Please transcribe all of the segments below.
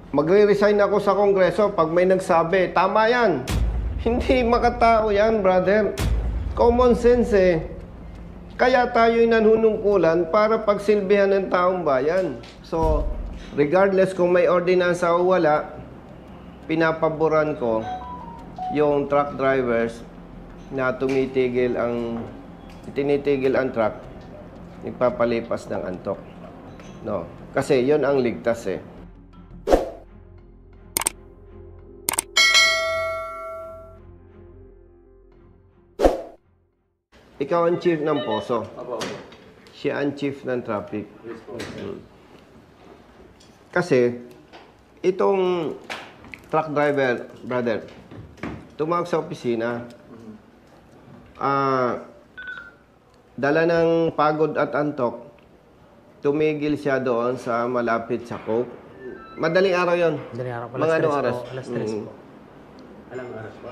Magre-resign ako sa Kongreso pag may nagsabi, tama yan. Hindi makatao yan, brother. Common sense eh. Kaya tayo'y nanunungkulan para pagsilbihan ng taong bayan. So, regardless kung may ordinansa o wala, pinapaboran ko yung truck drivers na tinitigil ang truck, nagpapalipas ng antok. No, kasi 'yon ang ligtas eh. Ikaw ang chief ng poso. Siya ang chief ng traffic. Kasi itong truck driver, brother, tumawag sa opisina. Dala ng pagod at antok, tumigil siya doon sa malapit sa Coke. Madaling araw yon. Madaling araw. Mga anong oras? Alas 3 po. Alang oras po?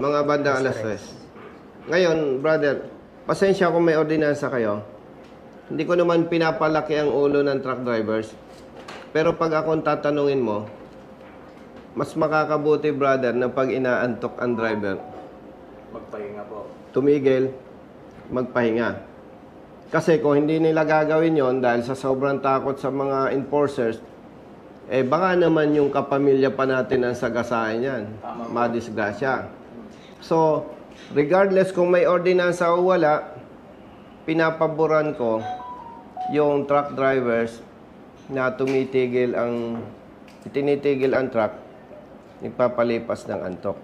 Mga bandang alas 3. Ngayon, brother, pasensya kung may ordinansa kayo. Hindi ko naman pinapalaki ang ulo ng truck drivers. Pero pag akong tatanungin mo, mas makakabuti, brother, na pag inaantok ang driver, Magpahinga po. tumigil, magpahinga. Kasi kung hindi nila gagawin yon dahil sa sobrang takot sa mga enforcers, baka naman yung kapamilya pa natin ang sagasaan yan. Madisgrasya. So, regardless kung may ordinansa o wala, pinapaboran ko yung truck drivers na tinitigil ang truck, nagpapalipas ng antok.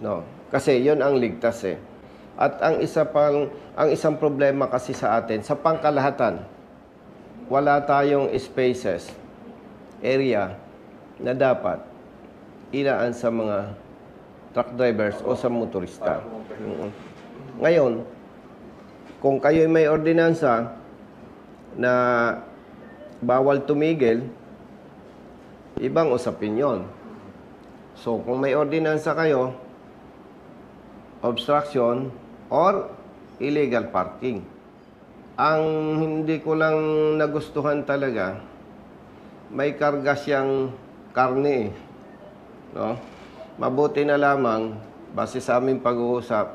No, kasi 'yon ang ligtas eh. At ang isang problema kasi sa atin, sa pangkalahatan, wala tayong spaces, area na dapat ilaan sa mga truck drivers o sa motorista. Ngayon, kung kayo'y may ordinansa na bawal tumigil, ibang usapin yon. So, kung may ordinansa kayo, obstruction or illegal parking. Ang hindi ko lang nagustuhan talaga, may karga siyang karne eh. No? Mabuti na lamang, base sa aming pag-uusap,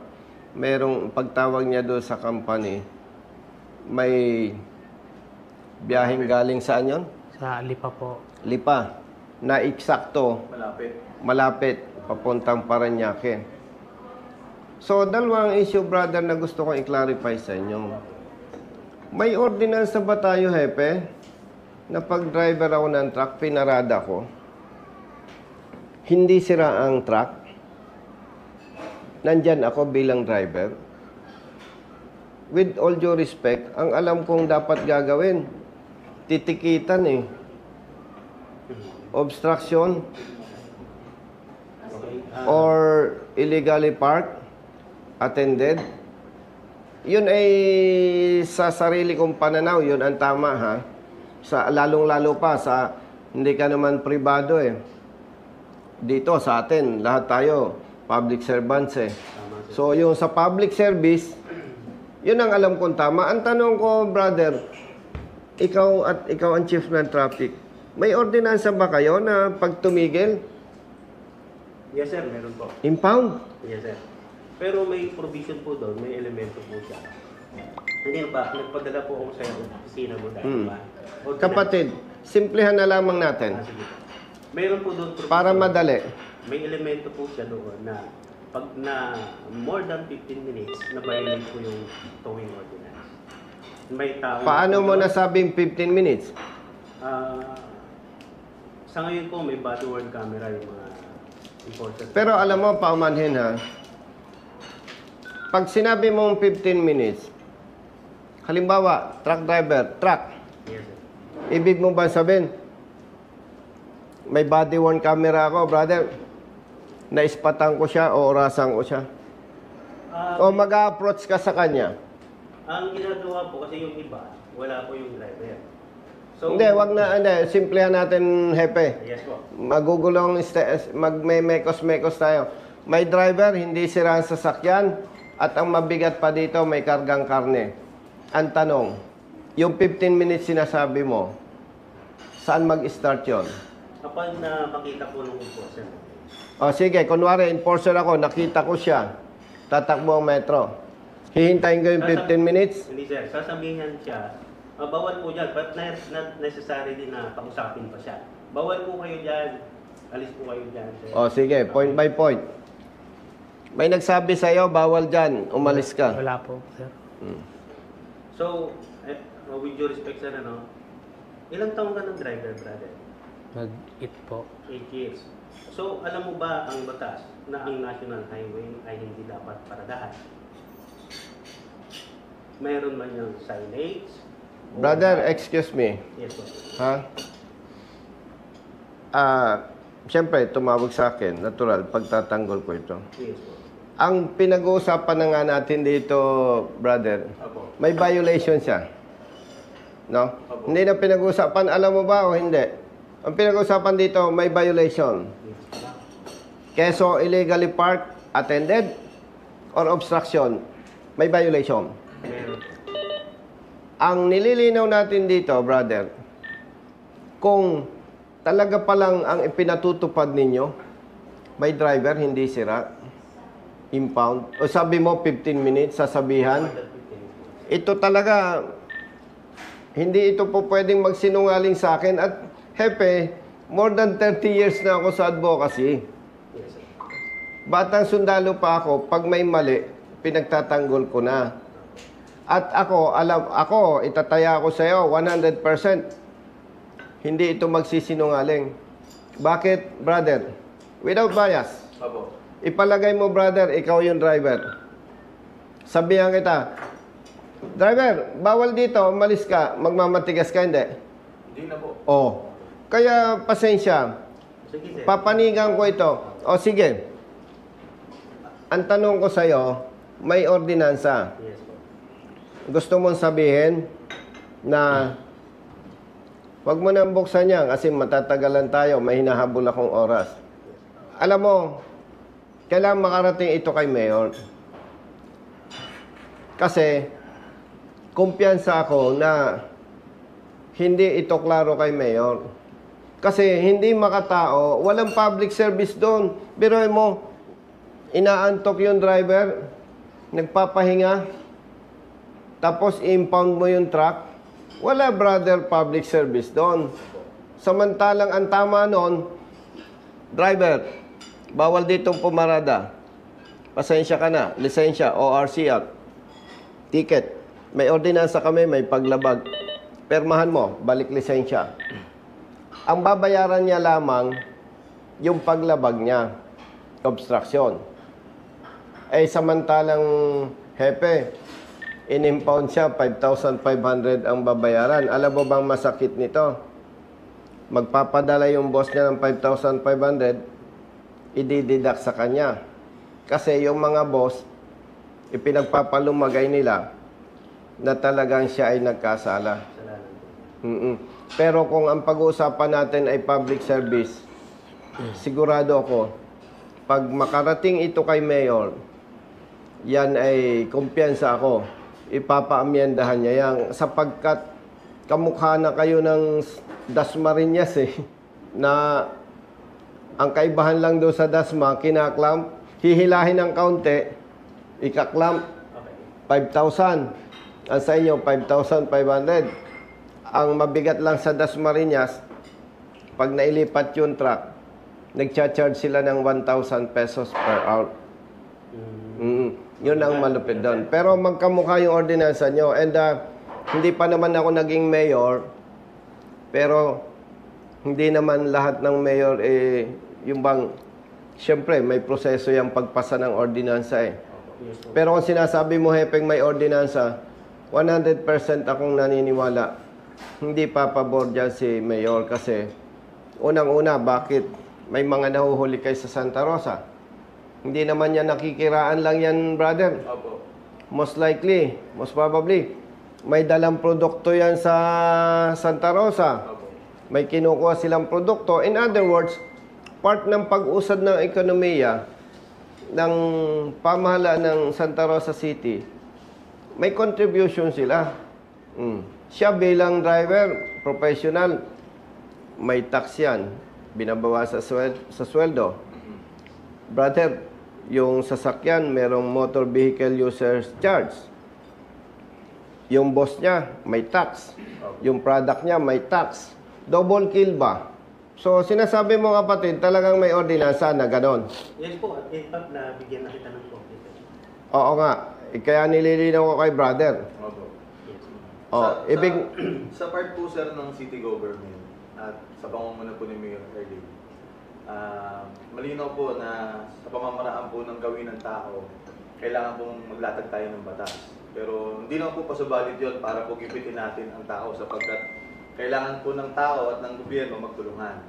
merong pagtawag niya doon sa company, may biyaheng galing saan yon? Sa Lipa po. Lipa. Na eksakto. Malapit. Papuntang Parañaque. So, dalawang issue, brother, na gusto kong i-clarify sa inyo. May ordinance ba tayo, Hepe, na pag driver ako ng truck, pinarada ko, hindi sira ang truck, nandyan ako bilang driver. With all due respect, ang alam kong dapat gagawin, titikitan eh. Obstruction or illegally parked, attended. Yun ay sa sarili kong pananaw, yun ang tama ha. Lalong-lalo pa sa hindi ka naman pribado eh. Dito sa atin, lahat tayo public servants eh. So yung sa public service, yun ang alam kong tama. Ang tanong ko, brother, ikaw ang chief ng traffic. May ordinansa ba kayo na pag tumigil? Yes sir, meron po. Impound? Yes sir. Pero may provision po doon, may elemento po siya. Hindi ba, nagpadala po ako sa opisina mo dahil ba? Kapatid, simplihan na lamang natin. Sige. Meron po doon provision. Para madali. May elemento po siya doon na pag na more than 15 minutes, na-violate po yung towing ordinance. May tao... Paano mo nasabing 15 minutes? Sa ngayon po, may body-worn camera yung mga enforcers. Pero alam mo, paumanhin ha. Pag sinabi mong 15 minutes, halimbawa, truck driver, truck. Yes, sir. Ibig mo ba sabihin, may body-worn camera ako, brother. Naispatan ko siya o orasan ko siya. O mag-approach ka sa kanya. Ang ginagawa po kasi yung iba, wala po yung driver. So, Hindi, wag na, simplehan natin, Hepe. Yes po. Magugulong, magme-mekos-mekos tayo. May driver, hindi sira ang sasakyan, at ang mabigat pa dito, may kargang karne. Ang tanong, yung 15 minutes sinasabi mo, saan mag-start yon? Kapag na makita po ng enforcer, O sige, kunwari, enforcer ako, nakita ko siya, tatakbo ang metro. Hihintayin ko yung 15 minutes? hindi sir, sasabihan siya, bawal po dyan, but not necessary din na kausapin pa siya. Bawal po kayo dyan, alis po kayo dyan. Sir. O sige, point by point. May nagsabi sa'yo, bawal dyan, umalis ka. Wala po, sir. So, with due respect sir, ilang taong ka ng driver, brother? Mag-it po. 8 years. So, alam mo ba ang batas na ang National Highway ay hindi dapat paradahan? Mayroon man yung signage? Brother, excuse me. Yes, po. Ha? Siyempre, tumawag sa akin. Natural, pagtatanggol ko ito. Yes, po. Ang pinag-uusapan na nga natin dito, brother, Opo. may violation siya. No? Opo. Hindi na pinag-uusapan, alam mo ba o hindi? Ang pinag-uusapan dito, may violation. Keso illegally parked, attended, or obstruction, may violation. Meron. Ang nililinaw natin dito, brother, kung talaga palang ang ipinatutupad ninyo, may driver, hindi sira, impound, o sabi mo 15 minutes, sasabihan, ito talaga, hindi ito po pwedeng magsinungaling sa akin. At hepe, more than 30 years na ako sa advocacy. Yes, sir. Batang sundalo pa ako, pag may mali, pinagtatanggol ko na. At ako, itataya ko sa iyo 100%. Hindi ito magsisinungaling. Bakit, brother? Without bias. Opo. Ipalagay mo, brother, ikaw yung driver. Sabihan kita, driver, bawal dito, umalis ka, magmamatigas ka, hindi? Hindi na po. Oh. Kaya, pasensya, Sige, sir. papanigan ko ito. O, sige. Ang tanong ko sa'yo, may ordinansa. Yes, po. Gusto mong sabihin na wag mo nang buksan yan kasi matatagalan tayo, may hinahabol akong oras. Alam mo, kailangan makarating ito kay Mayor. Kasi, kumpiyansa ako na hindi ito klaro kay Mayor. Kasi hindi makatao, walang public service doon. Biruin mo, inaantok yung driver, nagpapahinga, tapos impound mo yung truck, wala, brother, public service doon. Samantalang ang tama noon, driver, bawal ditong pumarada. Pasensya ka na, lisensya, ORC Act, ticket. May ordinansa kami, may paglabag. Permahan mo, balik lisensya. Ang babayaran niya lamang, yung paglabag niya, obstruction. Eh, samantalang, hepe, in-impound siya, 5,500 ang babayaran. Alam mo bang masakit nito? Magpapadala yung boss niya ng 5,500, idididak sa kanya. Kasi yung mga boss, ipinagpapalumagay nila na talagang siya ay nagkasala. Salamat po. Pero kung ang pag-uusapan natin ay public service, sigurado ako, pag makarating ito kay Mayor, yan ay kumpiyansa ako. Ipapaamyendahan niya yan sapagkat kamukha na kayo ng Dasmariñas na ang kaibahan lang doon sa Dasma, kinaklamp, hihilahin ng kaunti, ikaklamp, Okay. 5,000. Ang sa inyo, 5,500. Ang mabigat lang sa Dasmariñas, pag nailipat yung truck, nagcha-charge sila ng 1,000 pesos per hour. Yun ang malupit doon. Pero magkamukha yung ordinansa nyo. And hindi pa naman ako naging mayor, pero hindi naman lahat ng mayor yung bang, siyempre may proseso yung pagpasa ng ordinansa Yes, po. Pero kung sinasabi mo, hepeng may ordinansa, 100% akong naniniwala. Hindi papabor dyan si mayor kasi unang-una, bakit may mga nahuhuli kay sa Santa Rosa? Hindi naman yan nakikiraan lang yan, brother. Opo. Most likely, most probably, may dalang produkto yan sa Santa Rosa. Opo. May kinukuha silang produkto. In other words, part ng pag-usad ng ekonomiya ng pamahalaan ng Santa Rosa City, may contribution sila. Siya bilang driver, professional, may tax yan. binabawas sa sweldo. Brother, yung sasakyan, merong motor vehicle users charge. Yung boss niya, may tax. Yung product niya, may tax. Double kill ba? So, sinasabi mo kapatid, talagang may ordinansa na ganon. Yes po, at in fact, nabigyan na kita ng copy. Oo nga. Kaya nililinaw ko kay brother. Opo. Yes. Oh, Sa part po sir ng city government at sa pamumuno po ni Mayor Erling, malinaw po na sa pamamaraan po ng gawin ng tao, kailangan pong maglatag tayo ng batas. Pero hindi naman po pasubalit yun para po gipitin natin ang tao sapagkat kailangan po ng tao at ng gobyerno magtulungan.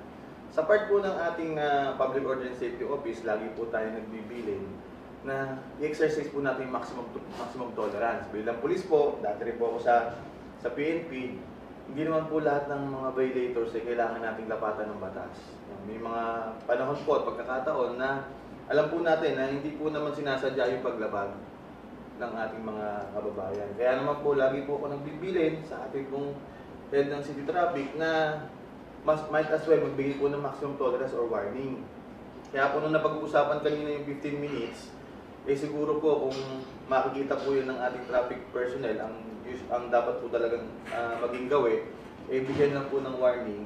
Sa part po ng ating Public Order and Safety Office, lagi po tayo nagbibilin na i-exercise po natin yung maximum tolerance. Bilang pulis po, dati rin po ako sa PNP, hindi naman po lahat ng mga violators ay kailangan nating lapatan ng batas. May mga panahon po at pagkakataon na alam po natin na hindi po naman sinasadya yung paglabag ng ating mga kababayan. Kaya naman po, lagi po ako nagbibilin sa ating pong head ng city traffic na might as well magbigay po ng maximum tolerance or warning. Kaya po nung napag-uusapan kanina yung 15 minutes, siguro po kung makikita po yun ng ating traffic personnel, ang dapat po talagang maging gawin, bigyan lang po ng warning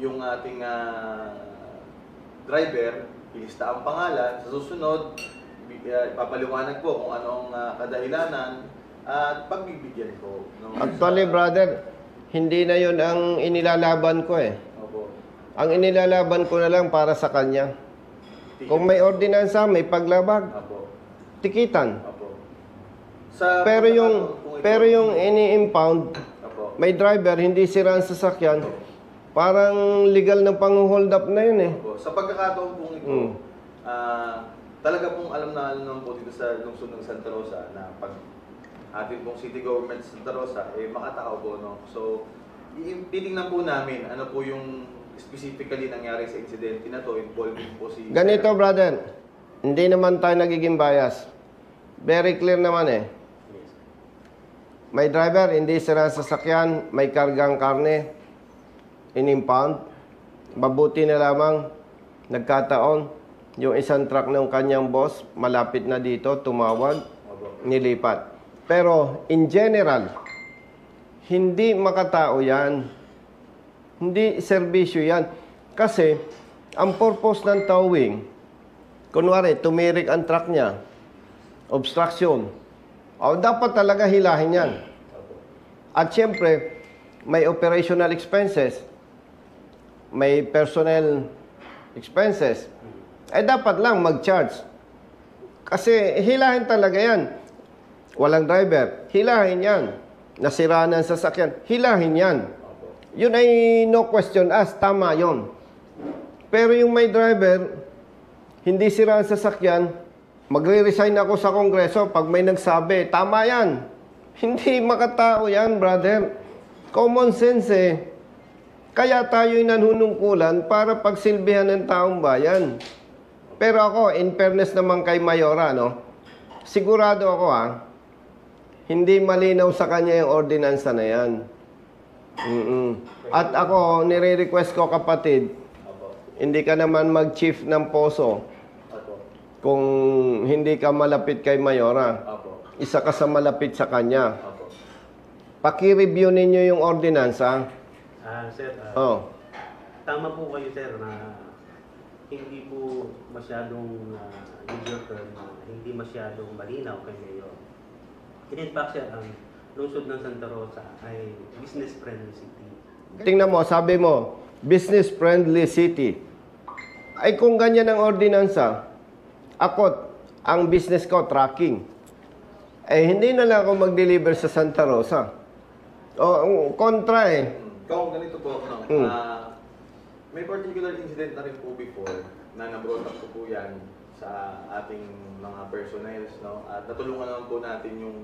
yung ating driver, ilista ang pangalan, sa susunod, papaliwanag po kung anong kadahilanan at pagbibigyan po. Actually, brother, hindi na yun ang inilalaban ko eh. Opo. Ang inilalaban ko na lang para sa kanya. Kung may ordinansa, may paglabag, Opo. tikitan. Opo. Pero yung ini-impound, Opo. may driver, hindi sira ang sasakyan, parang legal na pang-hold up na yun eh. Opo. Sa pagkakataon pong ito, talaga pong alam naman po dito sa lungsod ng Santa Rosa na pag ating pong city government sa Santa Rosa, makatao po, no? So, titingnan po namin ano po yung specifically nangyari sa incident na to, involving po si... Ganito, brother, hindi naman tayo nagiging bias. Very clear naman eh. May driver, hindi sira ang sasakyan, may kargang karne, in-impound. Mabuti na lamang, nagkataon, yung isang truck ng kanyang boss, malapit na dito, tumawag, nilipat. Pero, in general, hindi makatao yan. Hindi serbisyo yan. Kasi, ang purpose ng towing, kunwari, tumirik ang truck niya, obstruction, dapat talaga hilahin yan. At syempre, may operational expenses, may personnel expenses, dapat lang mag-charge. Kasi hilahin talaga yan. Walang driver, hilahin yan. Nasira na ang sasakyan, hilahin yan. Yun ay no question asked, tama yun. Pero yung may driver, hindi sira ang sasakyan, magre-resign ako sa kongreso pag may nagsabi, tama yan. Hindi makatao yan, brother. Common sense eh. Kaya tayo'y nanunungkulan para pagsilbihan ng taong bayan. Pero ako, in fairness naman kay Mayora, no? Sigurado ako hindi malinaw sa kanya yung ordinansa na yan. At ako, nire-request ko kapatid, hindi ka naman mag-chief ng poso kung hindi ka malapit kay Mayora. Isa ka sa malapit sa kanya. Paki-review ninyo yung ordinansa. Sir, tama po kayo sir na hindi po masyadong user term, hindi masyadong malinaw kay Mayor. In fact sir, ang lungsod ng Santa Rosa ay business-friendly city. Tingnan mo, sabi mo, business-friendly city. Ay kung ganyan ang ordinansa, ako, ang business ko, tracking. Hindi na lang ako mag-deliver sa Santa Rosa. Kontra eh. Kung ganito po, no? May particular incident na rin po before na na-brought up po yan sa ating mga personnel, no? At natulungan naman po natin yung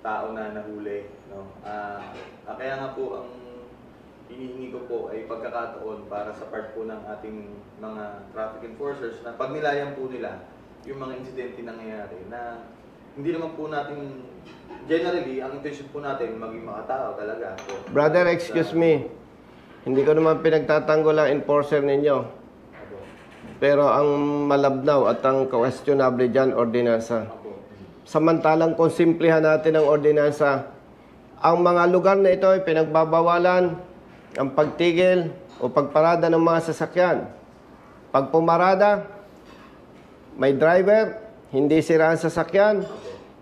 tao na nahuli, no? Kaya nga po ang hinihingi ko po ay pagkakataon para sa part po ng ating mga traffic enforcers na pag nilayan po nila yung mga insidente na nangyayari na hindi naman po natin generally ang intention po natin maging makatao talaga po. Brother, excuse me. Hindi ko naman pinagtatanggol ang enforcer ninyo. Opo. Pero ang malabnaw at ang questionable dyan, ordinansa. Opo. Samantalang kung simplihan natin ang ordinansa, ang mga lugar na ito ay pinagbabawalan ang pagtigil o pagparada ng mga sasakyan. Pag pumarada, may driver, hindi sira ang sasakyan,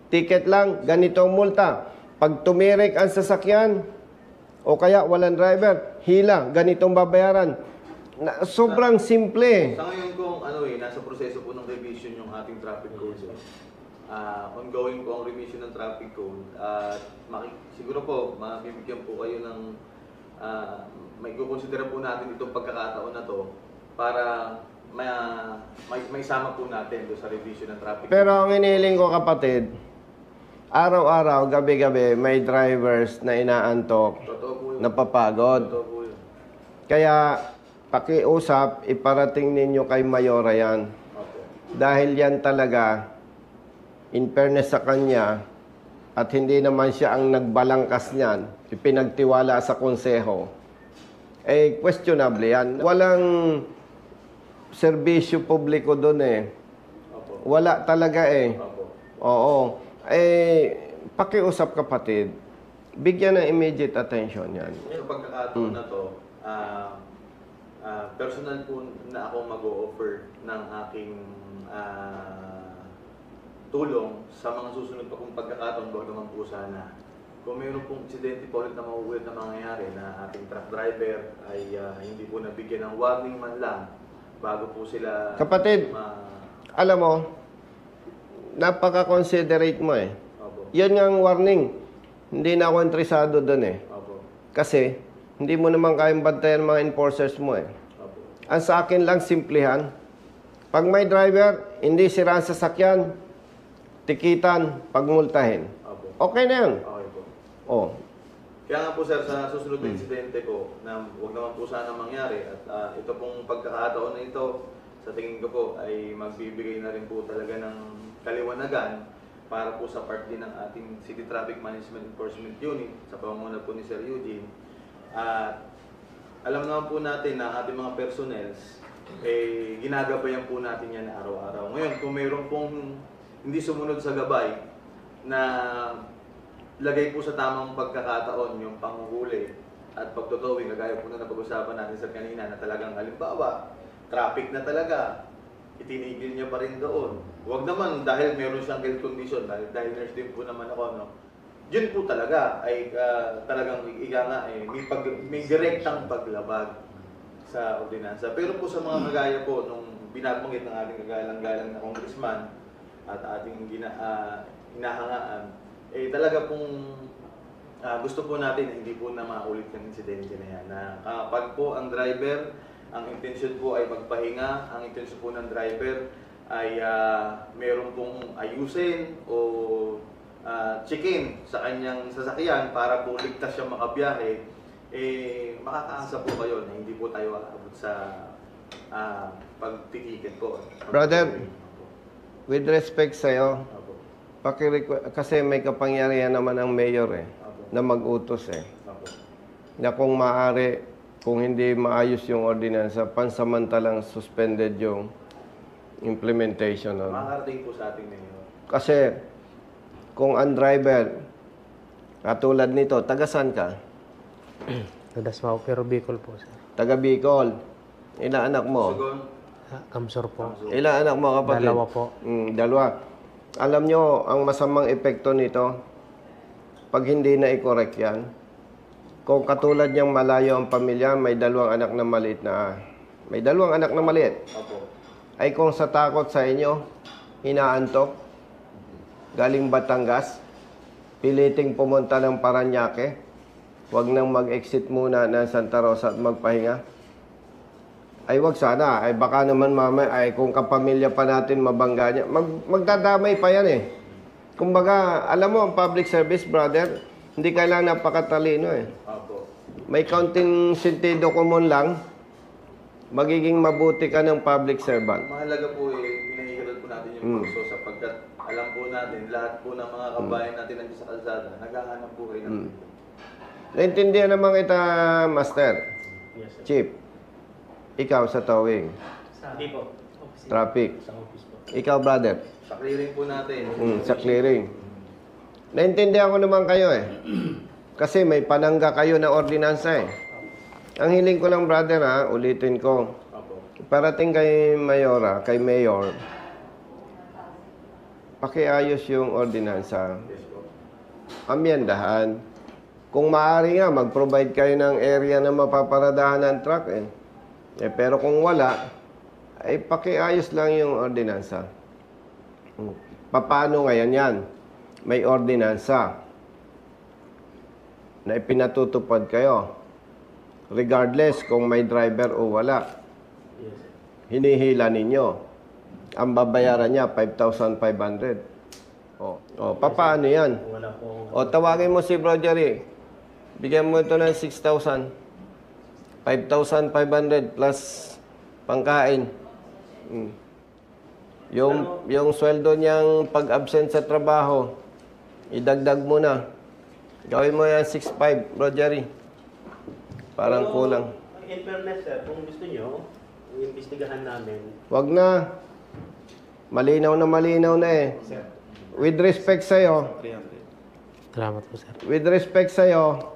ticket lang, ganitong multa. Pag tumirik ang sasakyan, o kaya walang driver, hila, ganitong babayaran. Sobrang simple. Sa ngayon kung nasa proseso po ng revision yung ating traffic code. Ongoing po ang revision ng traffic code. Siguro po, mabibigyan po kayo ng may kukonsidera po natin itong pagkakataon na to para may sama po natin doon sa revision ng traffic code. Pero ang inihiling ko, kapatid, araw-araw, gabi-gabi, may drivers na inaantok, Totoo po yun. napapagod. Totoo po yun. Kaya, pakiusap, iparating ninyo kay Mayora yan. Opo. Dahil yan talaga, in fairness sa kanya, at hindi naman siya ang nagbalangkas niyan, ipinagtiwala sa konseho, questionable yan. Walang serbisyo publiko doon Opo. Wala talaga Opo. Oo. Pakiusap, kapatid, bigyan ng immediate attention yan. Sa pagkakataon na to, personal po na ako mag-o-offer ng aking tulong sa mga susunod pa kong pagkakataon, bago naman po sana. Kung mayroon pong insidente po ulit na mauulit na mangyayari na ating truck driver ay hindi po nabigyan ng warning man lang bago po sila... Kapatid, alam mo, napaka-considerate mo Opo. Yan nga ang warning. Hindi na ako interesado doon Opo. Kasi, hindi mo naman kayang bantayan mga enforcers mo Opo. Ang sa akin lang, simplihan. Pag may driver, hindi sira ang sasakyan, tikitan, pagmultahin. Opo. Okay na yan. Okay po. Oh. Kaya nga po sir, sa susunod na insidente ko, na huwag naman po sana mangyari, at ito pong pagkakataon na ito, sa tingin ko po ay magbibigay na rin po talaga ng kaliwanagan para po sa part din ng ating City Traffic Management Enforcement Unit sa pamumuno po ni Sir Eugene. At alam naman po natin na ating mga personnels, ginagabayan po natin yan araw-araw. Ngayon, kung mayroon pong hindi sumunod sa gabay na lagay po sa tamang pagkakataon yung panghuhuli at pagtotowing, kagaya po na napag-usapan natin sa kanina na talagang halimbawa, traffic na talaga, itinigil niya pa rin doon. Huwag naman dahil meron siyang health condition, dahil nurse din po naman ako, no? Yun po talaga ay talagang may direktang paglabag sa ordinansa. Pero po sa mga kagaya po, nung binabanggit ng ating kagalang-galang na congressman at ating hinahangaan, talaga pong gusto po natin hindi po na maulit yung insidente na yan. Na kapag po ang driver, ang intensyon po ay magpahinga, ang intensyon po ng driver ay meron pong ayusin o check-in sa kanyang sasakyan para po ligtas siya makabiyahe, makakaasa po kayo na hindi po tayo aabot sa pagtikikin po. Brother, with respect sa'yo, Opo. kasi may kapangyarihan naman ang mayor Opo. na mag-utos Opo. na kung maaari, kung hindi maayos yung ordinansa, pansamantalang suspended yung implementation nun. Makakarating po sa ating ngayon. Kasi, kung ang driver, katulad nito, taga-san ka? Nadasmaw, pero Bicol po, sir. Taga Bicol. Ilang anak mo? Sugon, Kamsor po. Ilang anak mo, kapatid? Dalawa po. Dalawa. Alam nyo, ang masamang epekto nito, pag hindi na i-correct yan, kung katulad niyang malayo ang pamilya, may dalawang anak na maliit Opo. ay kung sa takot sa inyo, inaantok, galing Batangas, piliting pumunta ng Paranaque, wag nang mag-exit muna ng Santa Rosa at magpahinga. Ay wag sana, ay baka naman mamaya, kung kapamilya pa natin mabangga niya, magdadamay pa yan Kumbaga, alam mo, ang public service, brother, hindi kailangan napakatalino Opo. May kaunting sentido common lang, magiging mabuti ka ng public servant. Mahalaga po pinahihiral po natin yung kurso sapagkat alam po natin, lahat po ng mga kabayan natin nandiyan sa kalsada, naghahanap po kayo ng Naintindihan naman kita, Master. Yes, sir. Chief, ikaw sa towing, Hindi po. traffic. Sa office po. Ikaw, brother, Sa clearing po natin. sa clearing. Naintindihan ko naman kayo eh. Kasi may panangga kayo na ordinansa eh. Ang hiling ko lang, brother ha, ulitin ko. Opo. Parating kay Mayora, kay Mayor, pakiayos yung ordinansa. Yes po. Amyendahan. Kung maaari nga, mag-provide kayo ng area na mapaparadahan ng truck eh. Pero kung wala, ay pakiayos lang yung ordinansa. Paano ngayon yan? May ordinansa na ipinatutupad kayo. Regardless kung may driver o wala. Yes, sir. Hinihila ninyo. Ang babayaran niya, 5,500. Paano yan? Wala po. Tawagin mo si Bro Jerry. Bigyan mo ito ng 6,000. 5,500 plus pangkain. Yung sweldo niyang pag-absent sa trabaho, idagdag mo na. Gawin mo yan 6,500, Bro Jerry. Parang Pero, kulang. In fairness, sir, kung gusto nyo, iimbestigahan namin. Wag na. Malinaw na eh. With respect sa'yo, Salamat po, sir. with respect sa'yo,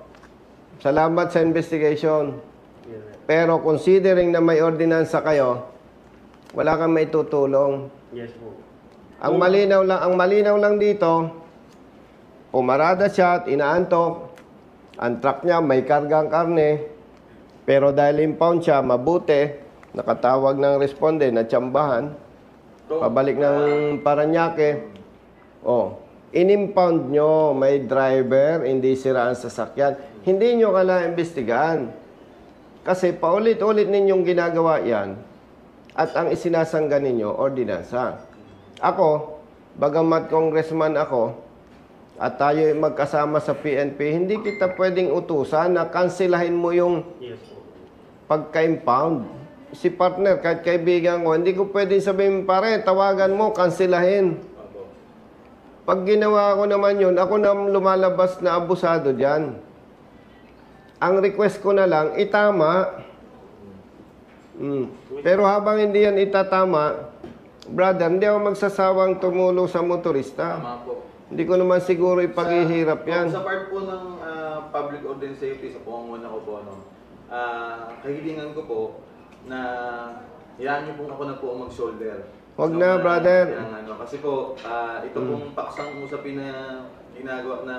salamat sa investigation. Yes, sir. Pero considering na may ordinansa kayo, wala kang may tutulong. Yes po. Ang malinaw lang dito, pumarada siya at inaantok. Ang truck niya may kargang karne, pero dahil impound siya, mabuti, nakatawag ng responde na tsambahan, pabalik ng Paranaque. In-impound nyo, may driver, hindi sira ang sasakyan. Hindi nyo kailangan imbestigahan. Kasi paulit-ulit ninyong ginagawa yan at ang isinasangga ninyo, ordinansa. Ako, bagamat congressman ako, at tayo ay magkasama sa PNP, hindi kita pwedeng utusan na kansilahin mo yung Yes po. pagka-impound. Si partner, kahit kaibigan ko, hindi ko pwedeng sabihin, pare, tawagan mo, kansilahin. Opo. Pag ginawa ko naman yun, ako na lumalabas na abusado dyan. Ang request ko na lang, itama. Pero habang hindi yan itatama, brother, hindi ako magsasawang tumulong sa motorista. Tama po. Hindi ko naman siguro ipaghihirap yan. Sa part po ng public order and safety, sa pangunguna ko po, kahilingan ko po na yan niyo po ako na po mag-shoulder. Huwag na, brother. Kasi po, ito pong paksang usapin na ginagawa na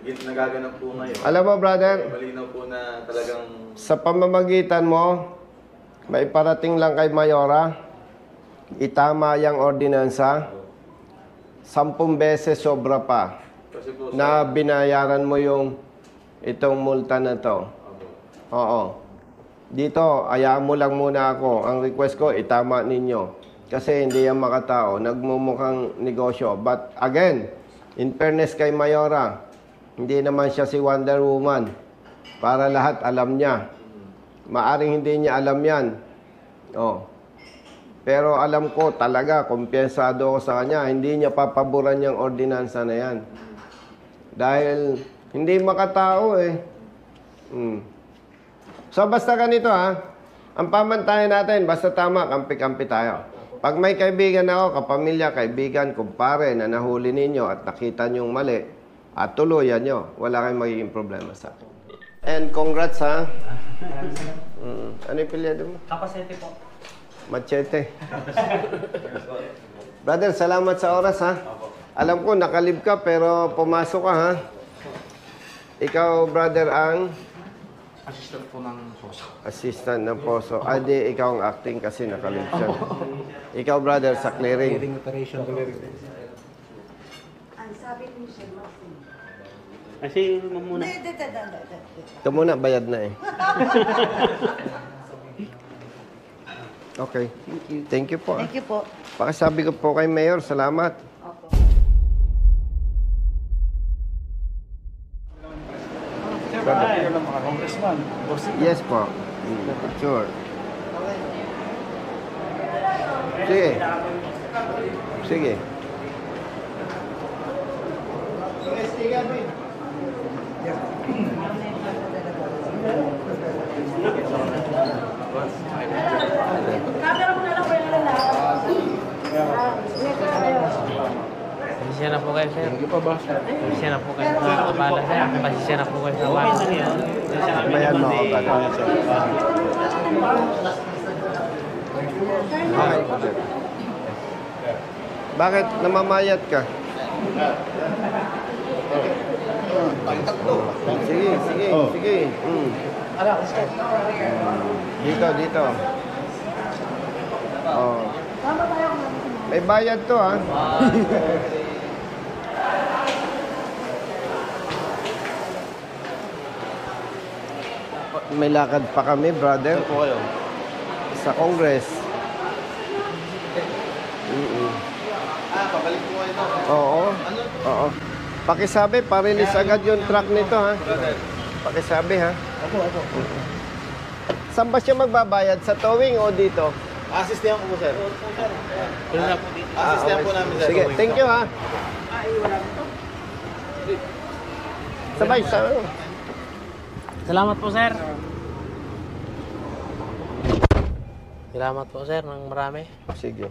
nagaganap po ngayon. Alam mo, brother, Malinaw po na talagang sa pamamagitan mo, may parating lang kay Mayora, itama yung ordinansa, 10 beses sobra pa kasi po na binayaran mo yung itong multa na to. Oo. Dito, ayaan mo lang muna ako. Ang request ko, itama ninyo. Kasi hindi yan makatao. Nagmumukhang negosyo. But again, in fairness kay Mayora, hindi naman siya si Wonder Woman. Para lahat alam niya. Maaring hindi niya alam yan. Pero alam ko talaga, kumpiyensado ako sa kanya, hindi niya papaboran yung ordinansa na yan. Dahil hindi makatao eh. So basta ganito ang pamantayan natin, basta tama, kampi-kampi tayo. Pag may kaibigan ako, kapamilya, kaibigan, kumpare na nahuli ninyo at nakita nyong mali, at tuluyan nyo, wala kayong magiging problema sa akin. And congrats ha. Ano yung pilyado mo? Kapasete po. Machete. Brother, salamat sa oras ha. Alam ko, nakalib ka pero pumasok ka ha. Ikaw, brother, ang Assistant po ng poso. assistant ng poso. Di, ikaw ang acting kasi nakalib siya. Ikaw, brother, sa clearing. Clearing operation po. Ang sabi ni siya, Martin. Kasi mo muna. Ito muna, bayad na eh. Okay. Thank you po. Thank you po. Pakisabi ko po kay Mayor, salamat. Opo. Congressman. Yes po. Sure. Sige. Sige. na po kayo, sir. Hindi pa ba? Pasensya na po kayo sa abala, sir. Pasensya na po kayo sa abala. Okay lang yun. Sa amin Bayan mo naman agad. Okay. Bakit namamayat ka? Sige, sige, sige. Dito, dito. Oh. May bayad to, ha? May lakad pa kami, brother. Saan po kayo? Sa Congress. Pabalik po kayo. Oo. Oo. Pakisabi, parilis agad yung truck nito, ha? Pakisabi, ha? Opo. Saan ba siya magbabayad? Sa towing o dito? Asistihan ko po, sir. Pero na po dito. Asistihan okay. po namin, sir. Sige, thank you, ha? Sabay, sabay. Salamat po, sir. Salamat po, sir, ng marami. Sige.